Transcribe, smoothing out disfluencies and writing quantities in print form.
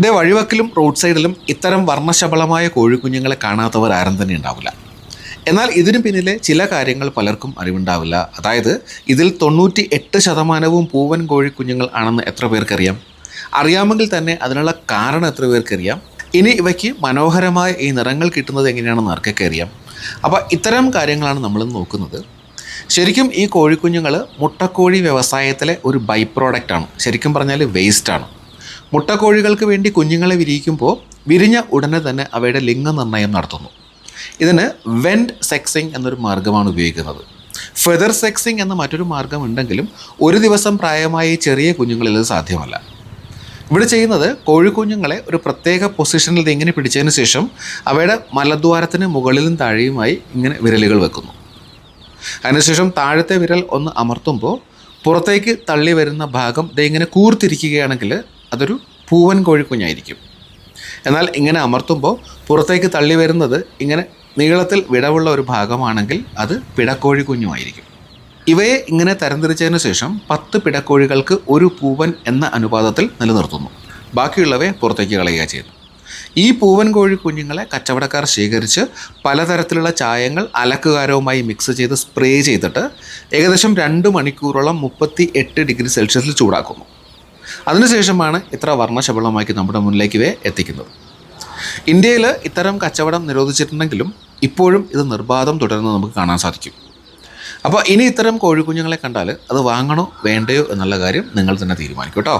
ദേ വഴിവക്കിലും road സൈഡിലും ഇത്തരം വർണ്ണശബളമായ കോഴിക്കുഞ്ഞുങ്ങളെ കാണാത്തവർ ആരും തന്നെ ഉണ്ടാവില്ല. എന്നാൽ ഇതിനു പിന്നിലെ ചില കാര്യങ്ങൾ പലർക്കും അറിവുണ്ടാവില്ല. അതായത് ഇതിൽ 98% പൂവൻ കോഴിക്കുഞ്ഞുങ്ങൾ ആണെന്ന് എത്ര പേർക്കറിയാം? അറിയാമെങ്കിൽ തന്നെ അതിനുള്ള കാരണം എത്ര പേർക്കറിയാം? ഇനി ഇവയ്ക്ക് മനോഹരമായ ഈ നിറങ്ങൾ കിട്ടുന്നത് എങ്ങനെയാണെന്ന് ആർക്കൊക്കെ അറിയാം? അപ്പോൾ ഇത്തരം കാര്യങ്ങളാണ് നമ്മൾ നോക്കുന്നത്. ശരിക്കും ഈ കോഴിക്കുഞ്ഞുങ്ങൾ മുട്ടക്കോഴി വ്യവസായത്തിലെ ഒരു ബൈ പ്രോഡക്റ്റാണ്. ശരിക്കും പറഞ്ഞാൽ വേസ്റ്റാണ്. മുട്ടക്കോഴികൾക്ക് വേണ്ടി കുഞ്ഞുങ്ങളെ വിരിയിക്കുമ്പോൾ വിരിഞ്ഞ ഉടനെ തന്നെ അവയുടെ ലിംഗനിർണ്ണയം നടത്തുന്നു. ഇതിന് വെൻഡ് സെക്സിങ് എന്നൊരു മാർഗ്ഗമാണ് ഉപയോഗിക്കുന്നത്. ഫെദർ സെക്സിങ് എന്ന മറ്റൊരു മാർഗ്ഗം ഉണ്ടെങ്കിലും ഒരു ദിവസം പ്രായമായ ചെറിയ കുഞ്ഞുങ്ങളിൽ ഇത് സാധ്യമല്ല. ഇവിടെ ചെയ്യുന്നത് കോഴിക്കുഞ്ഞുങ്ങളെ ഒരു പ്രത്യേക പൊസിഷനിൽ ഇങ്ങനെ പിടിച്ചതിന് ശേഷം അവയുടെ മലദ്വാരത്തിന് മുകളിലും താഴെയുമായി ഇങ്ങനെ വിരലുകൾ വെക്കുന്നു. അതിനുശേഷം താഴത്തെ വിരൽ ഒന്ന് അമർത്തുമ്പോൾ പുറത്തേക്ക് തള്ളി വരുന്ന ഭാഗം ഇങ്ങനെ കൂർത്തിരിക്കുകയാണെങ്കിൽ അതൊരു പൂവൻ കോഴിക്കുഞ്ഞായിരിക്കും. എന്നാൽ ഇങ്ങനെ അമർത്തുമ്പോൾ പുറത്തേക്ക് തള്ളി വരുന്നത് ഇങ്ങനെ നീളത്തിൽ വിടവുള്ള ഒരു ഭാഗമാണെങ്കിൽ അത് പിടക്കോഴിക്കുഞ്ഞുമായിരിക്കും. ഇവയെ ഇങ്ങനെ തരംതിരിച്ചതിന് ശേഷം 10 പിടക്കോഴികൾക്ക് ഒരു പൂവൻ എന്ന അനുപാതത്തിൽ നിലനിർത്തുന്നു. ബാക്കിയുള്ളവയെ പുറത്തേക്ക് കളയുക ചെയ്യുന്നു. ഈ പൂവൻ കോഴിക്കുഞ്ഞുങ്ങളെ കച്ചവടക്കാർ ശേഖരിച്ച് പലതരത്തിലുള്ള ചായങ്ങൾ അലക്കുകാരവുമായി മിക്സ് ചെയ്ത് സ്പ്രേ ചെയ്തിട്ട് ഏകദേശം 2 മണിക്കൂറോളം 38 ഡിഗ്രി സെൽഷ്യസിൽ ചൂടാക്കുന്നു. അതിനുശേഷമാണ് ഇത്ര വർണ്ണശബളമാക്കി നമ്മുടെ മുന്നിലേക്ക് ഇവയെ എത്തിക്കുന്നത്. ഇന്ത്യയിൽ ഇത്തരം കച്ചവടം നിരോധിച്ചിട്ടുണ്ടെങ്കിലും ഇപ്പോഴും ഇത് നിർബാധം തുടരുന്നത് നമുക്ക് കാണാൻ സാധിക്കും. അപ്പോൾ ഇനി ഇത്തരം കോഴിക്കുഞ്ഞുങ്ങളെ കണ്ടാൽ അത് വാങ്ങണോ വേണ്ടയോ എന്നുള്ള കാര്യം നിങ്ങൾ തന്നെ തീരുമാനിക്കും കേട്ടോ.